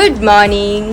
Good morning.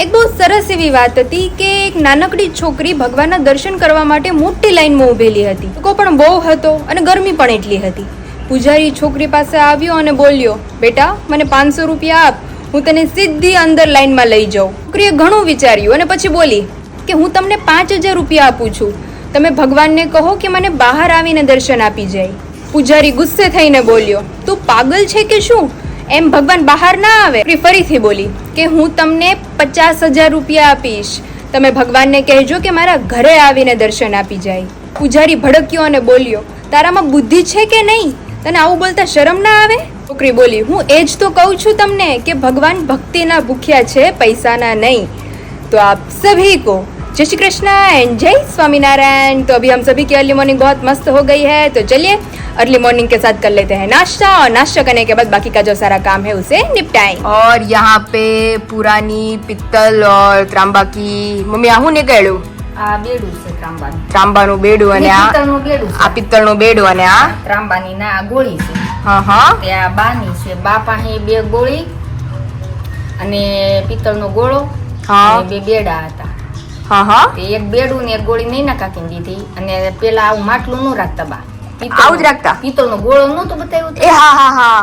એક બહુ સરસ એવી વાત હતી કે એક નાનકડી છોકરી ભગવાનના દર્શન કરવા માટે મોટી લાઈનમાં ઊભેલી હતી. લોકો પણ બહુ હતો અને ગરમી પણ એટલી હતી. પૂજારી છોકરી પાસે આવ્યો અને બોલ્યો, બેટા મને 500 રૂપિયા આપ, હું તને સીધી અંદર લાઈનમાં લઈ જાઉં. છોકરીએ ઘણું વિચાર્યું અને પછી બોલી કે હું તમને 5000 રૂપિયા આપું છું, તમે ભગવાનને કહો કે મને બહાર આવીને દર્શન આપી જાય. પૂજારી ગુસ્સે થઈને બોલ્યો, તું પાગલ છે કે શું? એમ ભગવાન બહાર ના આવે. ફરીથી બોલી કે હું તમને 50000 રૂપિયા આપીશ, તમે ભગવાનને કહેજો કે મારા ઘરે આવીને દર્શન આપી જાય. પૂજારી ભડક્યો અને બોલ્યો, તારામાં બુદ્ધિ છે કે નહીં? તને આવું બોલતા શરમ ના આવે? છોકરી બોલી, હું એ જ તો કહું છું તમને કે ભગવાન ભક્તિના ભૂખ્યા છે, પૈસાના नहीं. तो आप सभी को जय श्री कृष्ण एंड जय स्वामीनारायण. तो अभी हम सभी की अर्ली मॉर्निंग बहुत मस्त हो गई है, तो चलिए अर्ली मॉर्निंग के साथ कर लेते हैं नाश्ता, और नाश्ता करने के बाद बाकी का जो सारा काम है उसे निपटाएं. और यहाँ पे पुरानी पित्तल और तांबा की मम्मी आहू निकळ्યું આ બેડું છે ત્રાંબાનું. ત્રાંબાનું બેડું અને આ પિત્તળનું બેડું છે. આ પિત્તળનું બેડું અને આ ત્રાંબાની ના આ ગોળી છે. હા હા તે આ બાની છે. બા પાસે 2 ગોળી અને પિત્તળનો ગોળો હા અને 2 બેડા હતા. હા હા તે એક બેડું ને એક ગોળી નૈના કાકીને દીધી. અને પેલા આવું માટલું નું રાખતા બા. આવું જ રાખતા? પિત્તળનો ગોળો નહોતો બતાવ્યો એ હા હા હા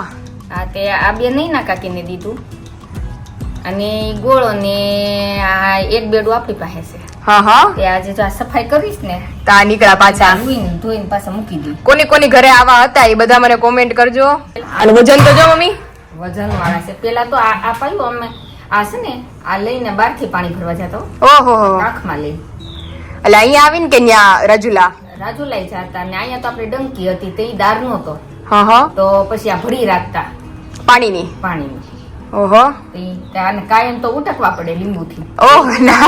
હા તે આ 2 નૈના કાકીને દીધું. અને ગોળો ને આ એક બેડું આપણી પાસે છે. હા હા તે આજે જો આ સફાઈ કરીશ ને તા નીકળ્યા પાછા. ધોઈને પાછા મૂકી દી. કોની કોની ઘરે આવા હતા એ બધા મને કોમેન્ટ કરજો. અને વજન તો જો મમ્મી વજન વાળા છે. પેલા તો આ પાયું અમે આ છે ને આ લઈને બહાર થી પાણી ભરવા જતો. ઓહો આંખમાં લઈ એટલે અહીંયા આવીને કે ન્યા રાજુલા રાજુલાઈ જતા ને અહીંયા તો આપણે ડંકી હતી તે દાર નહોતો, હા હા તો પછી આ ભરી રાખતા પાણીની. પાણીની. ઓહો આને કાયમ તો ઉટકવા પડે લીંબુથી. ઓહ ના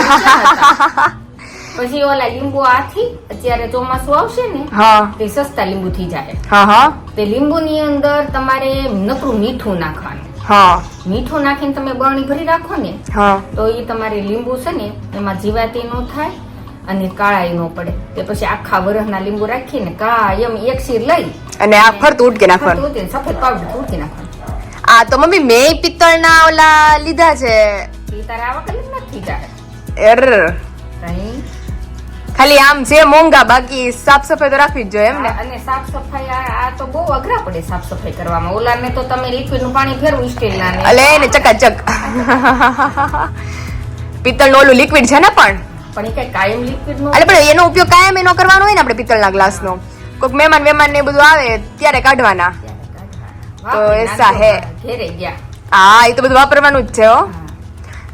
પછી ઓલા લીંબુ આથી અત્યારે ચોમાસું આવશે ને હા તે સસ્તા લીંબુ થઈ જાય. હા હા તે લીંબુની અંદર તમારે નકરું મીઠું નાખવાનું. હા મીઠું નાખીને તમે બરણી ભરી રાખો ને હા તો એ તમારે લીંબુ છે ને એમાં જીવાતી ન થાય અને કાળાઈ ન પડે. તે પછી આખા વરસના લીંબુ રાખીને કાયમ એક શીર લઈ અને આ ફરતું ઉટકે નાખવાનું. સફેદ પાવડર ઉટકી નાખવાનું. આ તો મમ્મી મેં પિત્તળના ઓલા લીધા છે. એ તારે આ વખતે નથી જાય એર ખાલી આમ છે મોંઘા, બાકી સાફ સફાઈ તો રાખવી જ જોઈએ એમ ને. અને સાફ સફાઈ આ તો બહુ અઘરા પડે સાફ સફાઈ કરવામાં. ઓલાને તો તમે લિક્વિડ નું પાણી ફેરવું સ્ટીલના ને અલે ને ચકાચક. પિત્તળનું ઓલું લિક્વિડ છે ને પણ એ કઈ કાયમ લિક્વિડ નું અલે પણ એનો ઉપયોગ કાયમ એનો કરવાનો હોય ને આપણે પિત્તળના ગ્લાસનો. કોઈક મહેમાન ને બધું આવે ત્યારે કાઢવાના. તો એસા હે ઘેરે ગયા. હા એ તો બધું વાપરવાનું જ છે હો.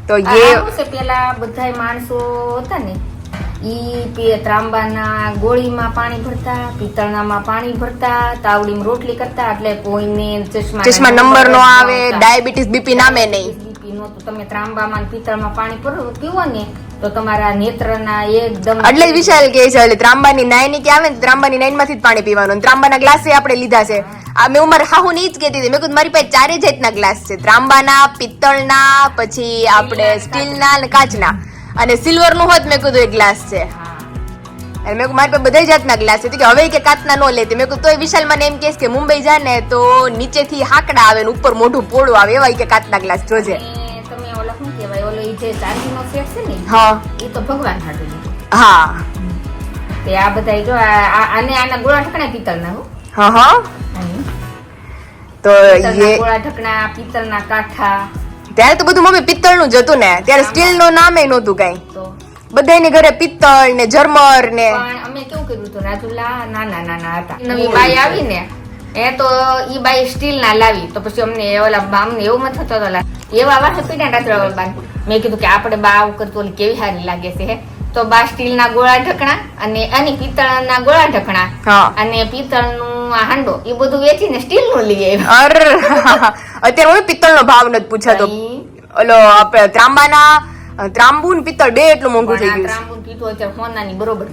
તો એ પેલા બધા માણસો હતા ને ઈ ત્રાંબાના ગોળીમાં પાણી ભરતા, પિત્તળનામાં પાણી ભરતા, તાવડીમાં રોટલી કરતા. એટલે કોઈને ચશ્મા નંબર નો આવે, ડાયાબિટીસ બીપી નામે નહીં. બીપી નો તો તમે ત્રાંબામાં પિત્તળમાં પાણી પીવો ને તો તમારા નેત્રના એકદમ. એટલે જ વિશાલ કે છે એટલે ત્રાંબાની નાઈની કે આવે ને ત્રાંબાની નાઈન માંથી જ પાણી પીવાનું. ત્રાંબાના ગ્લાસે આપણે લીધા છે. આ મેં ઉમર હાહુ ની જ કહેતી હતી. મેં કીધું મારી પાસે 4 જાતના ગ્લાસ છે, ત્રાંબાના, પિત્તળના, પછી આપણે સ્ટીલના અને કાચના, અને સિલ્વર નું હોત મેં કીધું એક ગ્લાસ છે. અને મેં મારી પાસે બધા જાતના ગ્લાસ છે કે હવે કે કાચના નો લેતી. મેં કીધું તોય વિશાલ મને એમ કહેશ કે મુંબઈ જા ને તો નીચેથી હાકડા આવે ને ઉપર મોઢું પોળું આવે, એવા કે કાચના ગ્લાસ જોજે. તમે ઓલા શું કહેવાય ઓલો જે ચાંદીનો સેટ છે ને હા એ તો ભગવાન હાટું દીધું. હા તે આ બધા જો આના ગોળા ઢકણા પિત્તળના હો. હા હા તો ગોળા ઢકણા પિત્તળના કાંઠા. ત્યારે તો બધું મમ્મી પિત્તળનું જ હતું ને, ત્યારે સ્ટીલ નું નામે નહોતું કઈ. તો બધાની ઘરે પિત્તળ ને જર્મર ને. પણ અમે કેવું કર્યું હતું રાજુલા નાના હતા. નવી બાઈ આવી ને એ તો ઈ બાઈ સ્ટીલ ના લાવી તો પછી અમને ઓલા અમને એવું મત થતો હતો એવા વાસે પીડા રાજુલા બા. મેં કીધું કે આપણે બા આવું કરતું ઓલી કેવી સારી લાગે છે હે. તો બા સ્ટીલ ના ગોળા ઢકણા અને પિત્તળ ના ગોળા ઢકણા અને પિત્તળ નું હાંડો એ બધું વેચીને સ્ટીલ નું લઈ આવ્યા. અત્યારે હું પિત્તળ નો ભાવ નથી પૂછાતો. ઓલો આપણે ત્રાંબુ ને પિત્તળ બે એટલું મોંઘું થઈ ગયું. ત્રાંબુ પીતું અત્યારે સોનાની બરોબર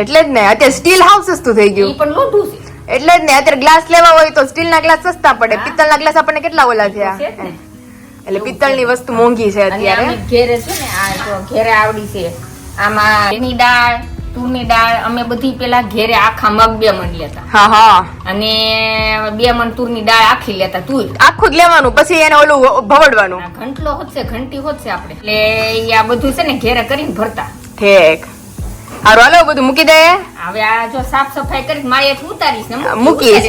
એટલે જ ને અત્યારે સ્ટીલ હાવ સસ્તું થઈ ગયું. પણ લોઢું છે એટલે જ ને અત્યારે ગ્લાસ લેવા હોય તો સ્ટીલ ના ગ્લાસ સસ્તા પડે, પિત્તળ ના ગ્લાસ આપણને કેટલા ઓલા થયા. એટલે પિત્તળ ની વસ્તુ મોંઘી છે અત્યારે. ઘેરે છે ને આ ઘેરે આવડી છે આમાં એની દાળ તુરની દાળ અમે બધી પેલા ઘેરે આખા મગ 2 મણ લેતા હા અને 2 મણ તુરની દાળ આખી લેતા તુર આખું જ લેવાનું, પછી એને ઓલું ભવડવાનું. ઘંટલો હોતશે ઘંટી હોતશે આપણે એટલે ઈ આ બધું છે ને ઘેરે કરીને ભરતા. ઠીક, હારું હાલો બધું મૂકી દે. હવે આ જો સાફ સફાઈ કરી મારી ઉતારીશ ને મૂકીશ.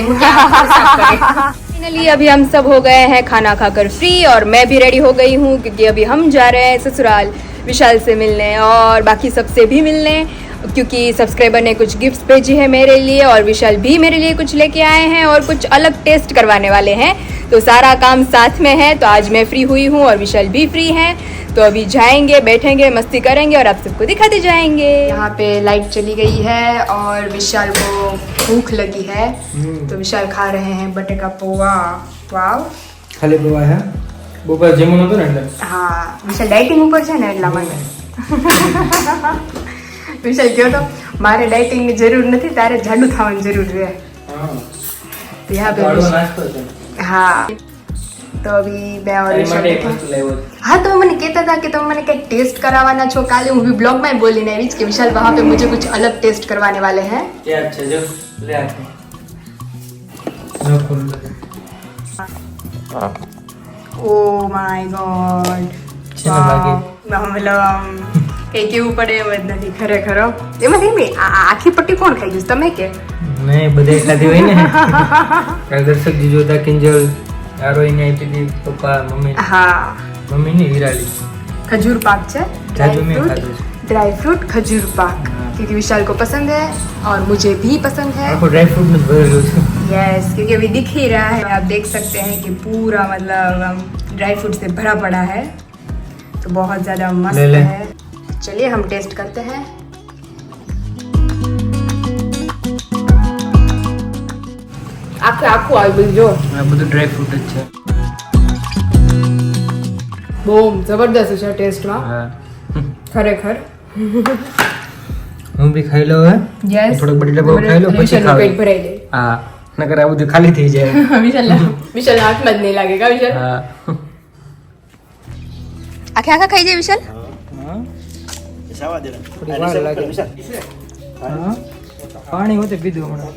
फाइनली अभी हम सब हो गए हैं खाना खाकर फ्री और मैं भी रेडी हो गई हूँ क्योंकि अभी हम जा रहे हैं ससुराल विशाल से मिलने और बाकी सबसे भी मिलने, क्योंकि सब्सक्राइबर ने कुछ गिफ्ट्स भेजी है मेरे लिए और विशाल भी मेरे लिए कुछ लेके आए हैं और कुछ अलग टेस्ट करवाने वाले हैं, तो सारा काम साथ में है. तो आज मैं फ्री हुई हूँ और विशाल भी फ्री हैं, तो अभी जाएंगे, बैठेंगे, मस्ती करेंगे और आप सबको दिखाते जाएंगे. यहाँ पे लाइट चली गई है और विशाल को भूख लगी है, तो विशाल खा रहे हैं बटे का पोहा. वाव, ખાલી પોવા હે બપોર જમવાનું હતું ને એટલે. હા વિશાલ ડાયટિંગ ઉપર છે ને એટલા માટે. વિશાલ કહ્યો તો મારે ડાયટિંગ ની જરૂર નથી, તારે જાડુ થવાની જરૂર છે. હા તો यहाँ पे વાળો નાસ્તો છે. हाँ तो अभी मैं और એ विशाल માટે એક बैठे. વસ્તુ લાવ્યો છે. हाँ तो मैंने कहता था कि तुम मैंने कहीं टेस्ट करवाना छो. काले मूवी ब्लॉग में बोली नहीं कि विशाल वहाँ पे मुझे कुछ अलग टेस्ट करवाने वाले हैं. ત્યાં જ છે જો લે આ જો ખોલ લે. ओ माय गॉड, છે ને લાગે મતલબ કઈ કેવું પડે એમ જ નથી ખરેખર. એમાં કેમ આખી પટ્ટી કોણ ખાઈ ગયું, તમે કે? નહીં બધે ખાધી હોય ને કાલ દર્શક જી જોતા કિંજલ આરોઈને આપી દી પપ્પા મમ્મી हाँ મમ્મી ની હિરાલી खजूर पाक છે, જાજુ મેં ખાધું છે. ड्राई फ्रूट खजूर पाक, क्योंकि विशाल को पसंद है और मुझे भी पसंद है. આખો ડ્રાય ફ્રૂટ નું જ ભરેલું છે. यस, क्योंकि अभी दिख ही रहा है, आप देख सकते हैं कि पूरा मतलब ड्राई फ्रूट से भरा पड़ा है, तो बहुत ज़्यादा मस्त ले ले. है. चलिए हम टेस्ट करते हैं. આખું આખું આવી બધું જો આ બધું ડ્રાય ફ્રૂટ જ છે. બહુ જબરદસ્ત છે ટેસ્ટમાં હા ખરેખર. હું બી ખાઈ લઉં હે. યસ, થોડોક બટેટા બહુ ખાઈ લો પછી ખાવ. પેટ ભરાઈ જાય. હા નકર આ બધું ખાલી થઈ જાય. વિશાલ હાથમાં જ નહીં લાગે કા વિશાલ? હા આખે આખા ખાઈ જાય વિશાલ? થોડી વાર લાગે. હા પાણી હોતે પીધું હમણાં.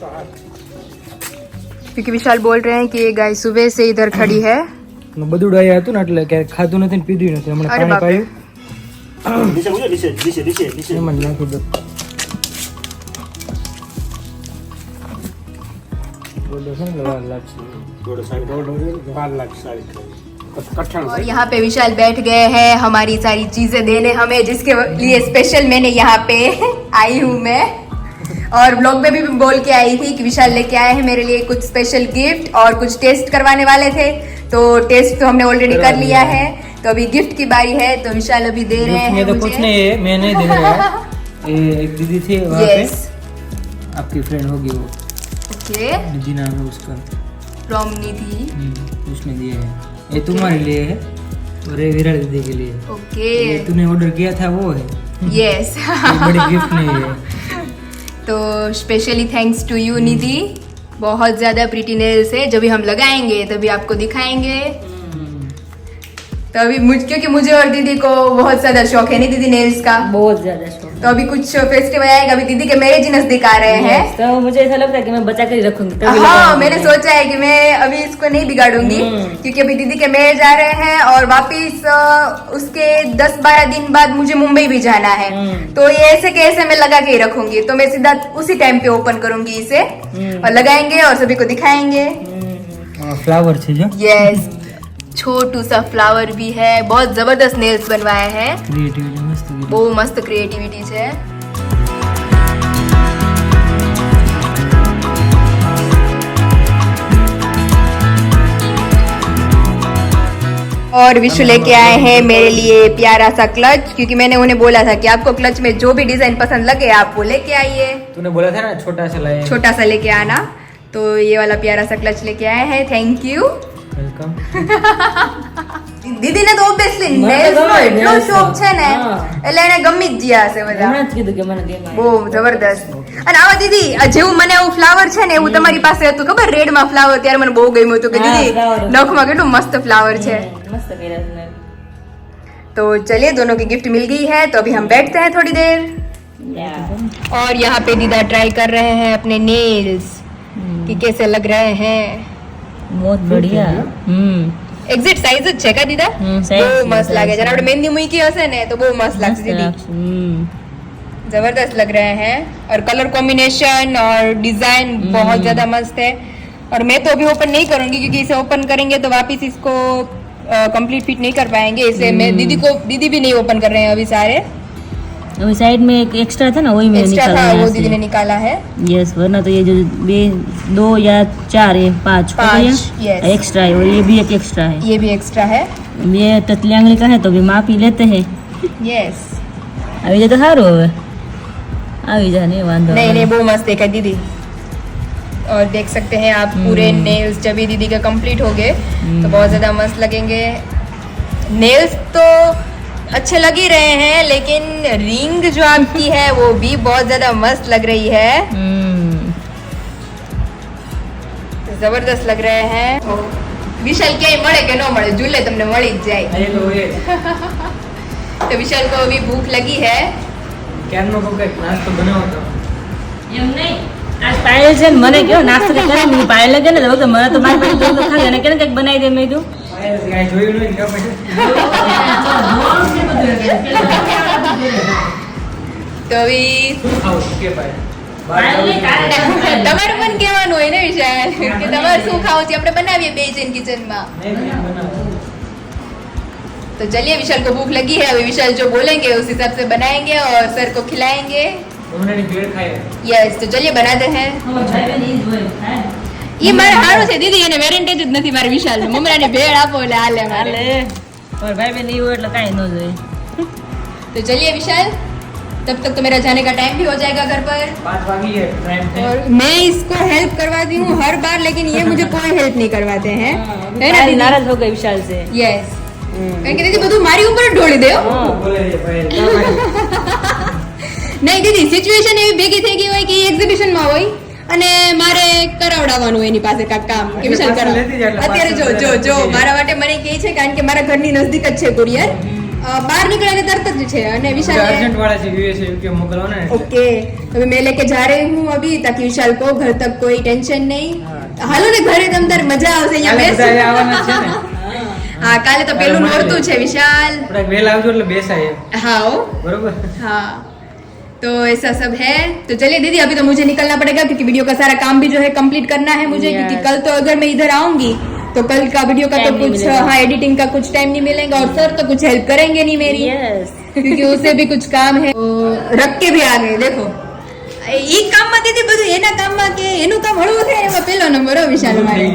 क्योंकि विशाल बोल रहे हैं कि ये गाय सुबह से इधर खड़ी है. બધું આયા હતું ને એટલે કે ખાધું નથી ને પીધું નથી. હમણાં અરે પાણી બાપરે. પાયું એમાં જ નાખી દો. બોલો છે ને વાર લાગશે. और यहाँ पे विशाल बैठ गए हैं हमारी सारी चीजें देने हमें, जिसके लिए स्पेशल मैंने यहाँ पे आई हूँ मैं. और ब्लॉग में भी बोल के आई थी कि विशाल लेके आए हैं मेरे लिए कुछ स्पेशल गिफ्ट और कुछ टेस्ट करवाने वाले थे, तो टेस्ट तो हमने ऑलरेडी कर लिया है, तो अभी गिफ्ट की बारी है. तो विशाल अभी दे रहे हैं में तो कुछ मुझे. नहीं है, मैं नहीं दे रहा. ये एक दीदी थी वहाँ पे, यस, आपकी फ्रेंड होगी वो, ओके, दीदी नाम है उसका. फ्रॉम निधि. उसने दिए है. ये तुम्हारे लिए है और ये विराट दीदी के लिए. ओके, ये तूने ऑर्डर किया था वो है. यस. ये बड़ी गिफ्ट नहीं है. तो स्पेशली थैंक्स टू यू निधि. बहुत ज़्यादा प्रीटी नेल्स है, जब भी हम लगाएंगे तभी आपको दिखाएंगे. तो अभी क्योंकि मुझे और दीदी को बहुत ज़्यादा शौक है नहीं दीदी नेल्स का, बहुत ज्यादा शौक तो अभी कुछ फेस्टिवल आएगा, अभी दीदी के मैरिज नजदीक आ रहे हैं. तो मुझे ऐसा लगता है कि मैं बचा कर ही रखूंगी तभी हाँ, लगाऊंगी. मैंने सोचा है कि मैं अभी इसको नहीं बिगाड़ूंगी, क्योंकि अभी दीदी के मैरिज आ रहे हैं और वापिस उसके 10-12 दिन बाद मुझे मुंबई भी जाना है, तो ये ऐसे के ऐसे मैं लगा के ही रखूंगी. तो मैं सीधा उसी टाइम पे ओपन करूंगी इसे और लगाएंगे और सभी को दिखाएंगे. फ्लावर છે જો यस, छोटू सा फ्लावर भी है. बहुत जबरदस्त नेल्स बनवाए हैं, ક્રિએટિવિટી મસ્ત કરી. બહુ મસ્ત ક્રિએટિવિટી છે. और विशु लेके आए हैं मेरे लिए प्यारा सा क्लच, क्योंकि मैंने उन्हें बोला था कि आपको क्लच में जो भी डिजाइन पसंद लगे आप वो लेके आइए, तूने बोला था ना छोटा सा लाए. छोटा सा लेके आना. तो ये वाला प्यारा सा क्लच लेके आए हैं. Thank you. વેલકમ. દીદીને તો ઓબ્વિયસલી મને નેલ્સ નો ગમે, એટલો nails શોખ છે ને, હા. એટલે એને ગમી જ ગયા હશે બધા. હમણાં જ કીધું કે મને ગેમ બહુ જબરદસ્ત. અને આવા દીદી આ જેવું મને આવું ફ્લાવર છે ને એવું તમારી પાસે હતું ખબર, રેડ માં ફ્લાવર, ત્યારે મને બહુ ગમ્યું હતું કે હા, દીદી flower હતું. નખમાં કેટલું મસ્ત ફ્લાવર છે. મસ્ત કર્યા છે મેં. तो चलिए दोनों की गिफ्ट मिल गई है, तो अभी हम बैठते हैं थोड़ी देर. और यहाँ पे दीदा ट्राई कर रहे हैं अपने नेल्स कि कैसे लग रहे हैं. बहुत बढ़िया. એક્ઝેક્ટ સાઈઝ જ છે કા દીદા? size બહુ મસ્ત size લાગે છે. છે. આપણે મહેંદી મૂકી હશે ને તો બહુ મસ્ત લાગશે દીદી. जबरदस्त लग रहे हैं और कलर कॉम्बिनेशन और डिजाइन बहुत ज्यादा मस्त है. और मैं तो अभी ओपन नहीं करूंगी क्योंकि इसे ओपन करेंगे तो वापस इसको कंप्लीट फिट नहीं कर पाएंगे. इसे मैं दीदी भी नहीं ओपन कर रहे हैं अभी सारे. अभी साइड में एक एक्स्ट्रा था ना वही मैंने एक्स्ट्रा निकाला था यहाँ वो से. दीदी ने निकाला है. यस वरना तो ये जो 2 या 4 है 5 पाँच, yes. एक्स्ट्रा है और ये भी एक एक्स्ट्रा है. ये भी एक्स्ट्रा है. ये टतली आंगली का है तो भी माप ही लेते हैं. यस. अभी ये तो हारो હવે આવી જા નહીં વાંધો नहीं नहीं वो मस्त देखा दीदी. और देख सकते हैं आप पूरे नेल्स जब भी दीदी का कंप्लीट हो गए तो बहुत ज्यादा मस्त लगेंगे. नेल्स तो अच्छे लग ही रहे हैं लेकिन रिंग जो आपकी है वो भी बहुत ज्यादा मस्त लग रही है. जबरदस्त लग रहे हैं. विशाल क्या મળે કે ન મળે झूले તમને મળી જ જાય. तो विशाल को अभी भूख लगी है. ક્યારનો કંઈક નાસ્તો બનાવો તો એમ નહીં આજ પાયલ છે ને મને કેવો નાસ્તો કે કરે મને પાયલ લાગે ને તો મને તો મારી પાસે તો ખાલી અને કેને કંઈક બનાવી દે મેં કીધું કાંઈ જોયું નહીં કે પછી તો અभी ખાવ કે ભાઈ તમારે પણ કહેવાનું હોય ને વિશાલ કે તમારે શું ખાવું છે આપણે બનાવીએ બે જણ કિચનમાં. तो चलिए विशाल को भूख लगी है. अभी विशाल जो बोलेंगे उस हिसाब से बनाएंगे और सर को खिलाएंगे. હમણાંની ભેળ ખાય यस तो चलिए बनाते हैं. ये મારે હારું છે દીદી એને વેરેન્ટેજ જ નથી મારે વિશાલ મમરાની ભેળ આપો એટલે હાલે મારે. और भाई बहन नहीं हुए એટલે કાઈ ન જોઈએ. तो चलिए विशाल तब तक तो मेरा जाने का टाइम भी हो जाएगा घर पर. 5 વાગી ગયા ટાઈમ છે और मैं इसको हेल्प करवाती हूँ हर बार लेकिन ये मुझे कोई हेल्प नहीं करवाते हैं है ना दीदी? नाराज हो गए विशाल से. यस કારણ કે દીદી બધું મારી ઉપર જ ઢોળી દે. બોલે છે ભાઈ નહીં દીદી સિચ્યુએશન એવી ભેગી થઈ ગઈ હોય કે એક્ઝિબિશન માં હોય અને મારે કરાવડાવવાનું હોય એની પાસે કાંઈક કામ કે વિશાલ કરાવ. અત્યારે જો જો જો મારા માટે મને કહે છે કારણ કે મારા ઘરની નજદીક જ છે કુરિયર. બહાર निकला तर्त જ છે અને વિશાલ अर्जेंट वाला से यूएसए यूके मोकलवाना है ओके अभी मैं लेके जा रही हूँ अभी ताकि विशाल को घर तक कोई टेंशन नहीं. હાલો ને ઘરે તમ તાર મજા આવશે અહીંયા બેસ. બધા આવવાના છે ને હા કાલે તો પેલું નોરતું છે વિશાલ. થોડાક વહેલા આવજો એટલે બેસાય हाँ ओ બરોબર. हाँ तो ऐसा सब है. तो चलिए दीदी अभी तो मुझे निकलना पड़ेगा क्योंकि वीडियो का सारा काम भी जो है कंप्लीट करना है मुझे. क्योंकि कल तो अगर मैं इधर आऊंगी तो कल का वीडियो का तो Time नहीं कुछ मिलेगा. हाँ एडिटिंग का कुछ टाइम नहीं मिलेगा और सर तो कुछ हेल्प करेंगे नहीं मेरी यस क्योंकि उसे भी कुछ काम है. तो रख के भी आ गए देखो ઈ કામમાં દીદી બધું એના કામમાં કે એનું કામ હળવું થાય એમાં પેલો નંબર હો વિશાલ મારે.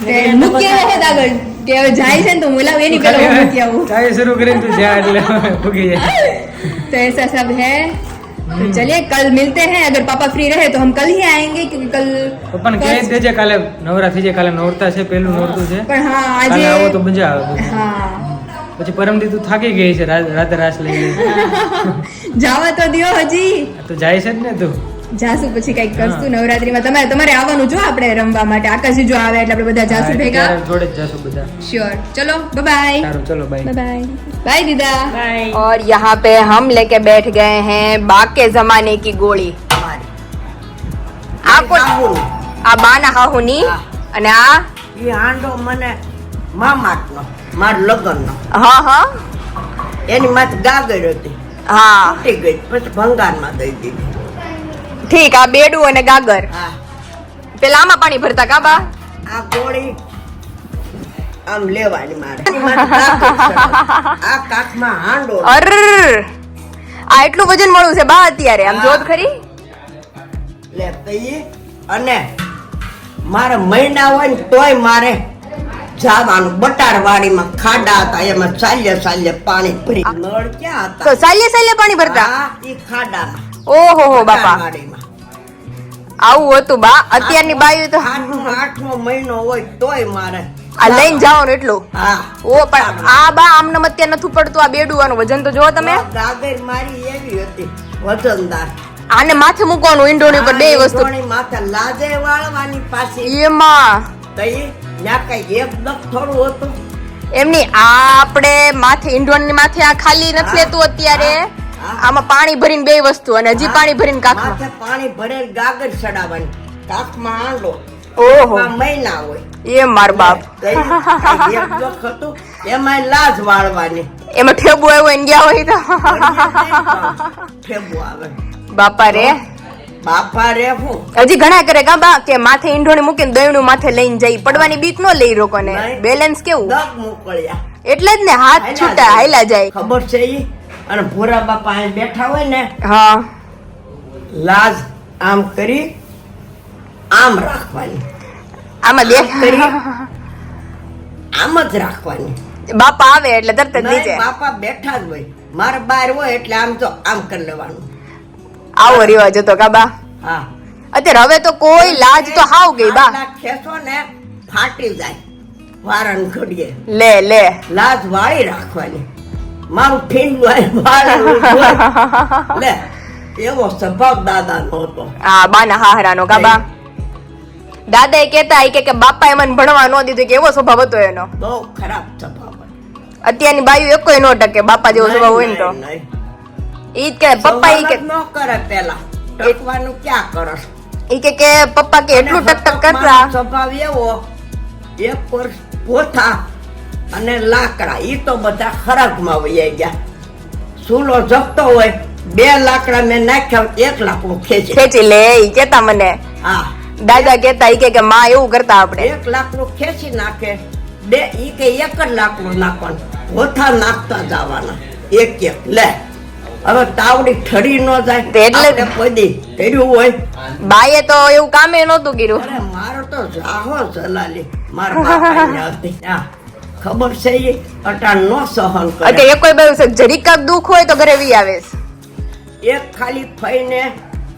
તે મૂકી આવે છે આગળ કે હવે જાય છે ને તો બોલાવ એની પેલા હું મૂકી આવું. ચાય શરૂ કરીને તું જા એટલે ભૂગી જાય. तो ऐसा सब है. तो चलिए कल मिलते हैं अगर पापा फ्री रहे तो हम कल ही आएंगे क्योंकि कल પપ્પાને કહી જ દેજે કાલે નવરા થઈ જાય. કાલે નોરતા છે પહેલું નોરતું છે. પણ હા કાલે આવો તો આજે મજા આવે બહુ. હા પછી પરમદી તું થાકી ગઈ છે રાતે રાસ લઈ લઈ જાવા તો દ્યો હજી તો જાય છે જ ને તું. જાસુ પછી કઈક કરશું નવરાત્રીમાં. તમારે આવવાનું જો આપણે રમવા માટે આકાશજી જો આવે એટલે આપણે બધા જાસુ ભેગા. ત્યારે જોડે જ જાશું બધા. श्योर चलो बाय बाय સારું ચલો બાય. बाय बाय दीदा. बाय. और यहाँ पे हम लेके बैठ गए हैं बाके जमाने की गोली. આ કોણ? આ બાના હાહુની અને આ ઈ હાંડો મને મામાનો માર લગનનો હા હા એની માથે ગાગર હતી હા તૂટી ગઈ પછી ભંગારમાં દઈ દીધી. ઠીક આ બેડું અને ગાગર હા પેલા આમાં પાણી ભરતા કાબા. આ ગોળી આમ લેવાની મારે એની માથે ગાગર ચડાવી. આ કાખમાં હાંડો અર આ એટલું વજન મળ્યું છે બા અત્યારે આમ જોત ખરી. લે તઈ અને મારે મહિના હોય ને તોય મારે જવાનું બટારવાડીમાં ખાડા હતા એમાં ચાલ્યા પાણી ભરી નળ ક્યાં તો હતા સાલ્ય પાણી ભરતા. હા ઈ ખાડામાં ઓહો હો બાપા બટારવાડીમાં. આવું હતું બા અત્યારની બાયું તો આઠમો મહિનો હોય તોય મારે આ લઈને જવાનું એટલું. હા ઓ પણ આ બા આમને અત્યારે નથી પડતું આ બેડું વજન તો જો તમે. ગાગર મારી એવી હતી વજનદાર. આને માથે મૂકવાનું ઈંડોની ઉપર બે વસ્તુ ઈંડોની માથે લાજે વાળવાની પાછી એમાં તઈ ન્યા કઈ એક દક થોડું હતું. એમની આ આપણે માથે ઈંડોની માથે આ ખાલી નથી લેતું અત્યારે આમાં પાણી ભરીને બે વસ્તુ અને હજી પાણી ભરીને કાખમાં. માથે પાણી ભરેલ ગાગર ચડાવવાની, કાખમાં આંડો. ઓહો આ મહિના હોય. એ માર બાપ. તો એક જોખ હતું, એમાંય લાજ વાળવાની. એમાં ઠેબુ આવ્યો ને ગયા હોય તો ઠેબુ આવે. બાપા રે. બાપા રે હું હજી ઘણા કરે ગાબા કે માથે ઈંઢોણી મૂકીને દહીંનું માથે લઈને જઈ, પડવાની બીક ન લઈ રોકો ને. નહીં. બેલેન્સ કેવું દગ મોકળ્યા. એટલે જ ને હાથ છૂટા હાયલા જાય. ખબર છે ઈ? અને ભૂરા બાપા અહીં બેઠા હોય ને, હા લાજ આમ કરી આમ રાખવાની, આમાં દેખ કરી આમ જ રાખવાની. બાપા આવે એટલે તરત જ નહીં, નીચે બાપા બેઠા જ હોય. મારે બહાર હોય એટલે આમ તો આમ કરી લેવાનું. આવો રિવાજ હતો કાબા. હા, અત્યારે હવે તો કોઈ લાજ તો હાવ ગઈ બા. આટલા ખેંચો ને ફાટી જાય વારણ ઘડીએ. લે લે લાજ વાળી રાખવાની. મારું ઠીંગું વાળેલું હોય. લે એવો સ્વભાવ દાદાનો હતો. આ બાના હાહરાનો કાબા. દાદા એ કેતા કે બાપા એ મને ભણવા ન દીધું, કે એવો સ્વભાવ હતો એનો. બહુ ખરાબ સ્વભાવ હતો. અત્યારની બાયું એકોય નો ટકે બાપા જેવો સ્વભાવ હોય ને તો. નહીં, નહીં. ઈ જ કે પપ્પા ઈ કે સવાલ જ ન કરે પેલા. ટકવાનું ક્યાં કરસ? ઈ કે પપ્પા કે એટલું ટક ટક કરતા. મારો સ્વભાવ એવો, એક વર્ષ પોથા અને લાકડા ઈ તો બધા ખરાબમાં વહી ગયા. ચૂલો જગતો હોય, 2 લાકડા મેં નાખ્યા, 1 લાકડું ખેંચી. ખેંચી લે ઈ કેતા મને. હા, દાદા કેતા ઈ કે માં એવું કરતા આપણે. 1 લાકડું ખેંચી નાખે, ઈ કે 1 જ લાકડું નાખવાનું, પોથા નાખતા જવાના એક એક. લે હવે તાવડી ઠરી ન જાય તે એટલે જ. આપણે પડી કર્યું હોય. બાએ તો એવું કામે નહોતું કર્યું. અરે મારો તો જાહો જલાલી મારા બાપાને હતી. હા, ખબર છે ઈ અટાણ નો સહન કરે. અત્યારે એકોય બાયું છે જરીક કાંક દુઃખ હોય તો ઘરે વી આવે છે. એક ખાલી ફઈને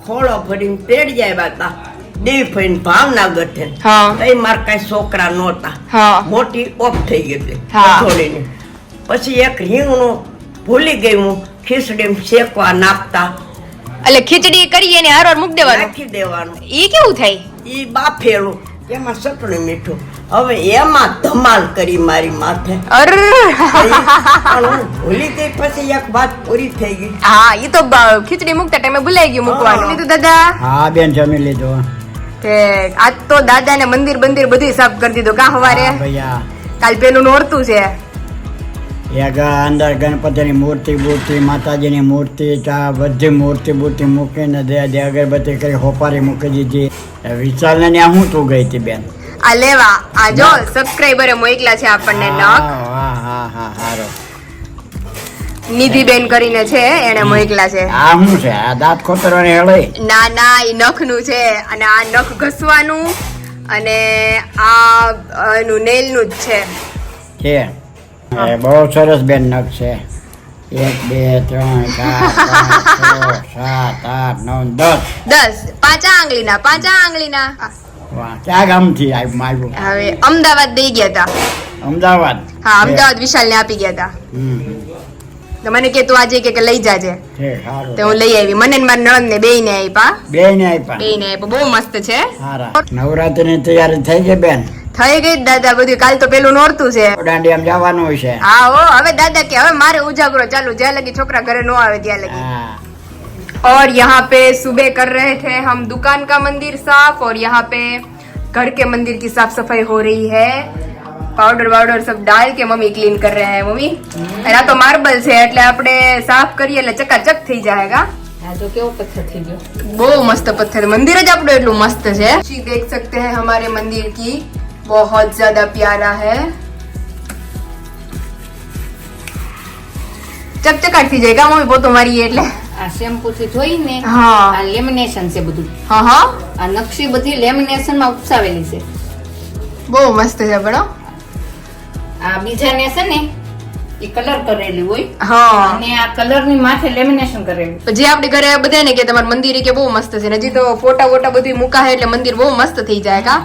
ખોળો ભરીને તેડી આવ્યા હતા, દી ફઈને ભાવનગર થી. હા તઈ માર કઈ છોકરા નહોતા, હા મોટી ઓફ થઈ ગઈ હતી હા. થોડીની. પછી એક રીંગણું ભૂલી ગઈ હું, ખીચડી શેકવા નાખતા એટલે ખીચડી કરીએ ને હારવાર મૂક દેવાનું. નાખી દેવાનું. ઈ કેવું થાય? ઈ બાફેલું, એમાં ચટણી મીઠું. હવે એમાં ધમાલ કરી મારી માથે. અર પણ હું ભૂલી ગઈ, પછી એક વાત પૂરી થઈ ગઈ. હા ઈ તો ખીચડી મૂકતા ટાઈમે ભૂલાઈ ગયું મૂકવાનું. લીધું દાદા હા બેન જમી લીધો. તે આજ તો દાદા ને મંદિર બંદિર બધું સાફ કરી દીધું કા હવારે. ભૈયા કાલ પેલું નોરતું છે. એક અંદર ગણપતિની મૂર્તિ બૂર્તિ, માતાજીની મૂર્તિ, બધી મૂર્તિ બૂર્તિ મૂકીને દે અગરબત્તી કરી હોપારી મૂકી દીધી. વિચારને ત્યાં હું તું ગઈ હતી બેન? આ લેવા આ જો સબસ્ક્રાઇબરે મોકલા છે આપણને નખ. હા હા હા હારો. નિધિબેન કરીને છે એને મોકલા છે. આ શું છે? આ દાંત ખોતરવાની હળઈ? ના ના ઈ નખનું છે અને આ નખ ઘસવાનું અને આ એનું નેલ નું જ છે. છે એ બહુ સરસ બેન નખ છે. 1 2 3 4 5 6 7 8 9 10. 10 પાંચા આંગળીના. વાહ, ક્યાં ગામથી આવ્યું? હવે અમદાવાદ દઈ ગયા હતા. અમદાવાદ? હા અમદાવાદ વિશાલ ને આપી ગયા હતા. તો મને કે તું આજે કે લઈ જાજે. ઠીક, સારું. તો હું લઈ આવી. મને ને મારા નણંદ ને બેય ને આપ્યા. બેયને આપ્યા? બેય ને આપ્યા. બહુ મસ્ત છે. સારા. નવરાત્રીની તૈયારી થઈ ગઈ બેન? થઈ ગઈ દાદા બધું. કાલ તો પેલું નોરતું છે. દાંડિયામાં જવાનું હોય છે? હા હો હવે દાદા કે હવે મારે ઉજાગરો ચાલુ, જ્યાં લગી છોકરા ઘરે ન આવે ત્યાં લગી. હા. और यहाँ पे सुबह कर रहे थे हम दुकान का मंदिर साफ और यहाँ पे घर के मंदिर की साफ सफाई हो रही है. पाउडर वाउडर सब डाल के मम्मी क्लीन कर रहे हैं मम्मी. અને આ તો માર્બલ છે એટલે આપણે સાફ કરીએ એટલે ચકાચક થઈ જાયગા. આ તો કેવો પથ્થર થઈ ગયો. બહુ મસ્ત પથ્થર. મંदिर જ આપણું એટલું મસ્ત છે. जी देख सकते हैं हमारे मंदिर की बहुत ज्यादा प्यारा है. ચકચકાટ થઈ જાય કા મમ્મી પોતો મારીએ એટલે. આ શેમ્પુ થી ધોઈને હા આ લેમિનેશન છે બધું. હા હા આ નકશી બધી લેમિનેશન માં ઉપસાવેલી છે. બહુ મસ્ત છે પણ હો. આ બીજાને છે ને એ કલર કરેલી હોય હા અને આ કલર ની માથે લેમિનેશન કરેલું. જે આપણી ઘરે બધાને કે તમારું મંદિર કે બહુ મસ્ત છે. હજી તો ફોટા વોટા બધું મુકાય એટલે મંદિર બહુ મસ્ત થઈ જાય કા.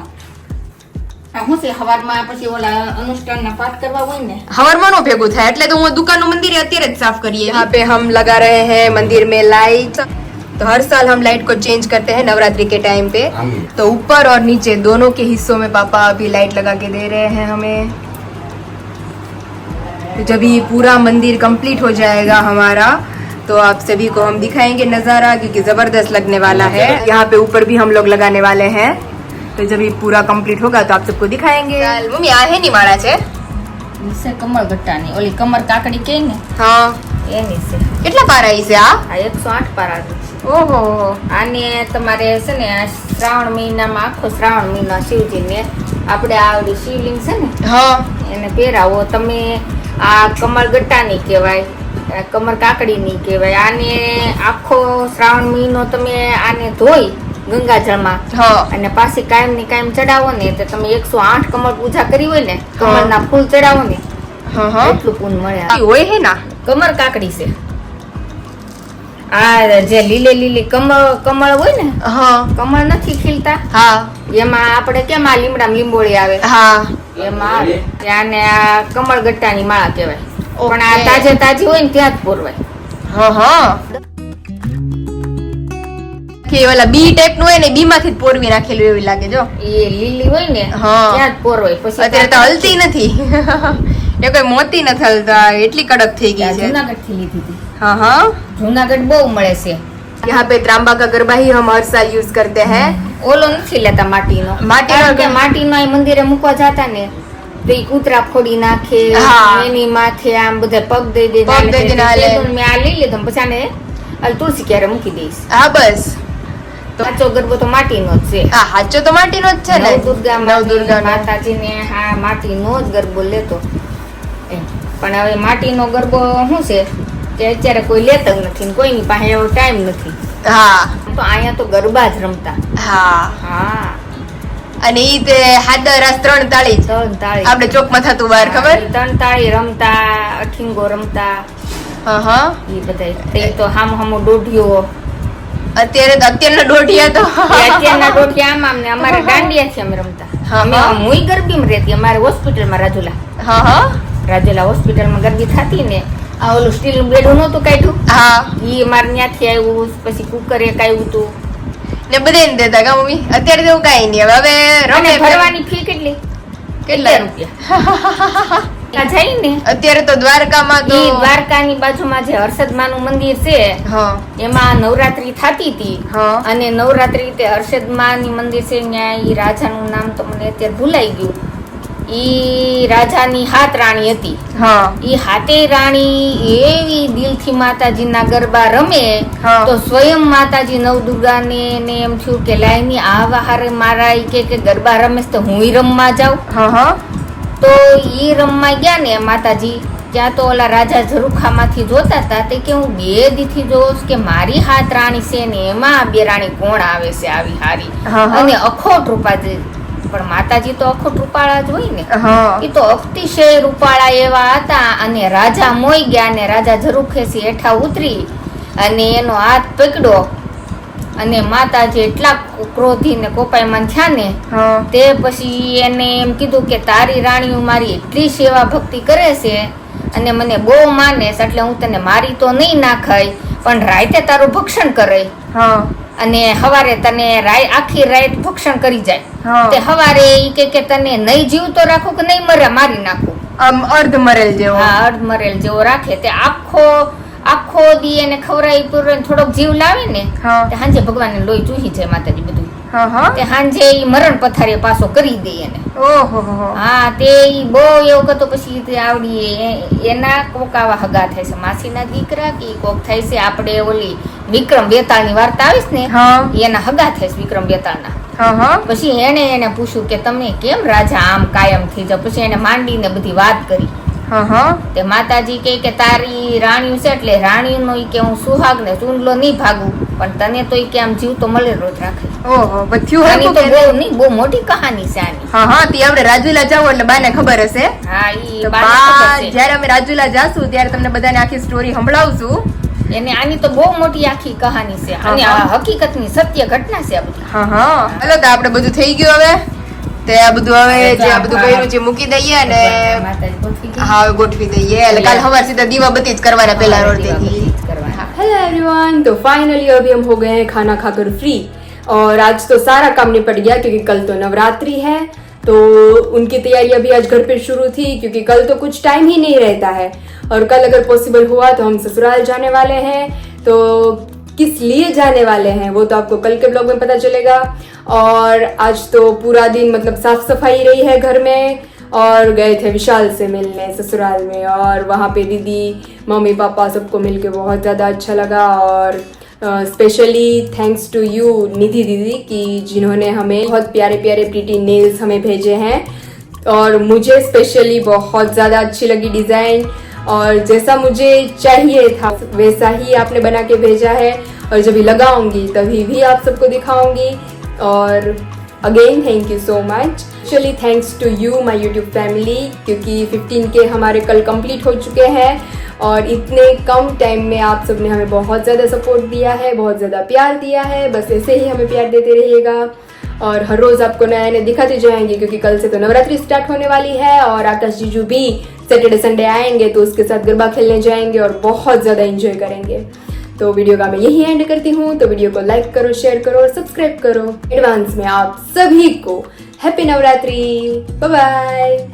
આ શું છે સવારમાં પછી ઓલા અનુષ્ઠાનના પાઠ કરવા હોય ને હવારમાં નો ભેગું થાય એટલે તો હું દુકાનનું મંદિર અત્યારે જ સાફ કરીએ. यहाँ पे हम लगा रहे हैं मंदिर में लाइट. तो हर साल हम लाइट को चेंज करते हैं नवरात्रि के टाइम पे. तो ऊपर और नीचे दोनों के हिस्सों में पापा अभी लाइट लगा के दे रहे हैं हमें. तो जब ये पूरा मंदिर कंप्लीट हो जाएगा हमारा तो तो आप सभी को हम दिखाएंगे नज़ारा क्योंकि ज़बरदस्त लगने वाला है। यहाँ पे ऊपर भी हम लोग लगाने वाले हैं, तो जब ये पूरा कंप्लीट होगा तो आप सबको दिखाएंगे। मम्मी आ है नहीं माड़ा છે છે કમળ ગટ્ટાની ઓલી કમર કાકડી કે ને હા એની છે કેટલા પારા છે આ? આ 108 પારાની છે। ઓહો આને તમારે છે ને આ શ્રાવણ મહિનામાં આખો શ્રાવણ મહિનો શિવજીને આપણે આ ઓલી શિવલિંગ છે ને હા એને પહેરાવો તમે। આ કમળ ગટ્ટાની કહેવાય, આ કમર કાકડીની કહેવાય। આને આખો શ્રાવણ મહિનો તમે આને ધોઈ ગંગાજળમાં હા અને પાછી કાયમ ની કાયમ ચડાવો ને તો તમે 108 કમળ પૂજા કરી હોય ને કમળના ફૂલ ચડાવો ને હા હા એટલું પૂન મળે। હોય હે ના કમર કાકડી છે આ જે લીલે લીલી કમળ હોય ને હા કમળ નથી ખીલતા હા એમાં આપણે કેમ આ લીમડામાં લીંબોળી આવે હા એમાં આવે ત્યાંને આ કમળ ગટ્ટાની માળા કહેવાય। પણ આ ઓકે. તાજે તાજી હોય ને ત્યાં જ પોરવાય। હા હા કે ઓલા બી ટાઈપ નું હોય ને બી માંથી જ પોરવી નાખેલું એવું લાગે જો। એ લીલી હોય ને હા. ત્યાં જ પોરવાય। પછી અત્યારે તો હલતી નથી એ કોઈ મોતી નથી હલતા, એટલી કડક થઈ ગઈ છે। જુનાગઢ થી લીધી હતી। हाँ हाँ જુનાગઢ બહુ મળે છે। यहाँ पे तांबा का गरबा ही हम हर साल यूज करते हैं। ઓલો નથી લેતા માટીનો। માટીનો કારણ કે માટીનો અહીં મંદિરે મૂકવા જતા ને તો ઈ કૂતરા ફોડી નાખે હા. એની માથે આમ બધા પગ દઈ દે પગ દઈ દઈને હાલે. મેં આ લઈ લીધો પછી આને આ તુલસી ક્યારે મૂકી દઈશ। हाँ बस સાચો ગરબો તો માટીનો જ છે। हाँ हाचो तो माटी नो છે ને નવદુર્ગા નવદુર્ગા નો। માતાજીને હા માટીનો જ ગરબો લેતો એમ। પણ હવે માટીનો ગરબો શું છે કે અત્યારે કોઈ લેતા જ નથી ને કોઈની પાસે એવો ટાઈમ નથી। હા તો અહીંયા તો ગરબા જ રમતા। હા હા અને ઈ તે હાદરાસ 3 તાળી જ. ત્રણ તાળી આપણે ચોકમાં થતું બહાર ખબર? ત્રણ તાળી રમતા, અઠીંગો રમતા હા હા એ બધા તે તો હામો હામો દોઢિયો અત્યારે તો અત્યારના દોઢિયા તો એ અત્યારના દોઢિયા આમ આમ ને અમારે દાંડિયાથી અમે રમતા। હા, અમે હા. મુઈ ગરબીમાં રહેતી અમારે હોસ્પિટલમાં હા હા રાજુલા હોસ્પિટલમાં ગરબી થતી ને આ ઓલું સ્ટીલ બેડું નહોતું કાઢ્યું હા ઈ અમારે ત્યાંથી આવ્યું। પછી કુકર એક આવ્યું હતું ને બધાને દેતા કા મમ્મી? અત્યારે તો એવું કાંઈ નહીં, હવે અને રમે ભરવાની ફી કેટલી? કેટલા? 11 રૂપિયા આ જાય ને અત્યારે તો દ્વારકામાં તો ઈ દ્વારકાની બાજુમાં જે હર્ષદમાનું મંદિર છે હા એમાં નવરાત્રી થતી હતી હા અને નવરાત્રી તે હર્ષદમાની મંદિર છે ત્યાં ઈ રાજાનું નામ તો મને અત્યારે ભૂલાઈ ગયું। ઈ રાજાની 7 રાણી હતી। હા ઈ 7 રાણી એવી દિલથી માતાજીના ગરબા રમે હા. તો સ્વયં માતાજી નવદુર્ગાને ને એમ થયું કે લાઈની આવા હારે મારા ઈ કે ગરબા રમે છે તો હું રમવા જાઉં। હા હા તો ઈ રમવા ગયા ને માતાજી ત્યાં તો ઓલા રાજા ઝરૂખામાંથી જોતા હતા તે કે હું 2 દીથી જોઉં છું કે મારી 7 રાણી છે ને એમાં 2 રાણી કોણ આવે છે આવી હારી હા, હા. અને અખોટ રૂપા પણ માતાજી તો અખોટ રૂપાળા જ હોય ને હા એ તો અતિશય રૂપાળા એવા હતા। અને રાજા મોઈ ગયા ને રાજા ઝરૂખેથી હેઠા ઉતરી અને એનો હાથ પકડ્યો અને માતાજી એટલા ક્રોધી ને કોપાયમાન થયા ને હા તે પછી એને એમ કીધું કે તારી રાણીઓ મારી એટલી સેવા ભક્તિ કરે છે અને મને બહુ માને છે એટલે હું તને મારી તો નહીં નાખાય પણ રાતે તારું ભક્ષણ કરે હા અને હવારે તને આખી રાત ભક્ષણ કરી જાય। હા. તે હવારે ઈ કે તને નહીં જીવતો રાખું કે નહીં મરે મારી નાખું। આમ અર્ધ મરેલ જેવો હા અર્ધ મરેલ જેવો રાખે તે આખો દી એને ખવરાઈ પૂરે થોડોક જીવ લાવે ને હા. તે હાંજે ભગવાનને લોહી ચૂહી જાય માતાજી બધું હા હા તે હાંજે ઈ મરણ પથારી પાછો કરી દે એને। ઓહો હો હા તે ઈ બહુ એવું કરતો પછી તે આવડી એના કોક આવા હગા થાય છે માસીના દીકરા કે ઈ કોક થાય છે આપણે ઓલી વિક્રમ બેતાળની વાર્તા આવીશ ને હા એના હગા થાય છે વિક્રમ બેતાળના। હા હા પછી એને પૂછ્યું કે તમે કેમ રાજા આમ કાયમ થઈ જાવ? પછી એને માંડીને બધી વાત કરી હા હા તે માતાજી કહે કે તારી રાણીઓ છે એટલે રાણીનો ઈ કે હું સુહાગ ને ચૂંડલો નહીં ભાગું પણ તને તો ઈ કે આમ જીવ તો મળેલો જ રાખે। ઓહો બધ્યું આની હતું તો કે બહુ નહીં બહુ મોટી કહાની છે આની। હા હા તી આપણે રાજુલા જાવ એટલે બાને ખબર હશે। હા ઈ તો બાને બા ખબર છે। જ્યારે અમે રાજુલા જાશું ત્યારે તમને બધાને આખી સ્ટોરી સંભળાવશું। એને આની તો બહુ મોટી આખી કહાની છે હા, અને હા. આ હકીકતની સત્ય ઘટના છે આ બધી। હા હા હાલો તો આપણે બધું થઈ ગયું હવે તે આ બધું હવે જે આ બધું કર્યું છે મૂકી દઈએ અને માતાજી ગોઠવી દે। હા ગોઠવી દઈએ એટલે કાલ સવાર સીધા દીવાબત્તી જ કરવાના પહેલા हाँ, રોડ દેથી। દીવાબત્તી જ કરવાના। हेलो एवरीवन, तो फाइनली अभी हम हो गए हैं खाना खाकर फ्री और आज तो सारा काम निपट गया क्योंकि कल तो नवरात्रि है तो उनकी तैयारी अभी आज घर पे शुरू थी क्योंकि कल तो कुछ टाइम ही नहीं रहता है और कल अगर पॉसिबल हुआ तो हम ससुराल जाने वाले हैं, तो किस लिए जाने वाले हैं वो तो आपको कल के ब्लॉग में पता चलेगा। और आज तो पूरा दिन मतलब साफ सफाई रही है घर में, और गए थे विशाल से मिलने ससुराल में, और वहाँ पे दीदी मम्मी पापा सबको मिलके बहुत ज़्यादा अच्छा लगा। और स्पेशली थैंक्स टू यू निधि दीदी कि जिन्होंने हमें बहुत प्यारे प्यारे प्रीटी नेल्स हमें भेजे हैं, और मुझे स्पेशली बहुत ज़्यादा अच्छी लगी डिज़ाइन, और जैसा मुझे चाहिए था वैसा ही आपने बना के भेजा है, और जब भी लगाऊंगी तभी भी आप सबको दिखाऊंगी। और again thank you so much, actually thanks to you my YouTube family, क्योंकि 15K हमारे कल कंप्लीट हो चुके हैं, और इतने कम टाइम में आप सब ने हमें बहुत ज़्यादा सपोर्ट दिया है, बहुत ज़्यादा प्यार दिया है। बस ऐसे ही हमें प्यार देते रहिएगा, और हर रोज़ आपको नया नया दिखाते जाएंगे, क्योंकि कल से तो नवरात्रि स्टार्ट होने वाली है, और आकाश जीजू भी सैटरडे संडे आएंगे तो उसके साथ गरबा खेलने जाएंगे और बहुत ज़्यादा एंजॉय करेंगे। तो वीडियो का मैं यही एंड करती हूँ। तो वीडियो को लाइक करो, शेयर करो और सब्सक्राइब करो। एडवांस में आप सभी को हैप्पी नवरात्रि, बाय बाय।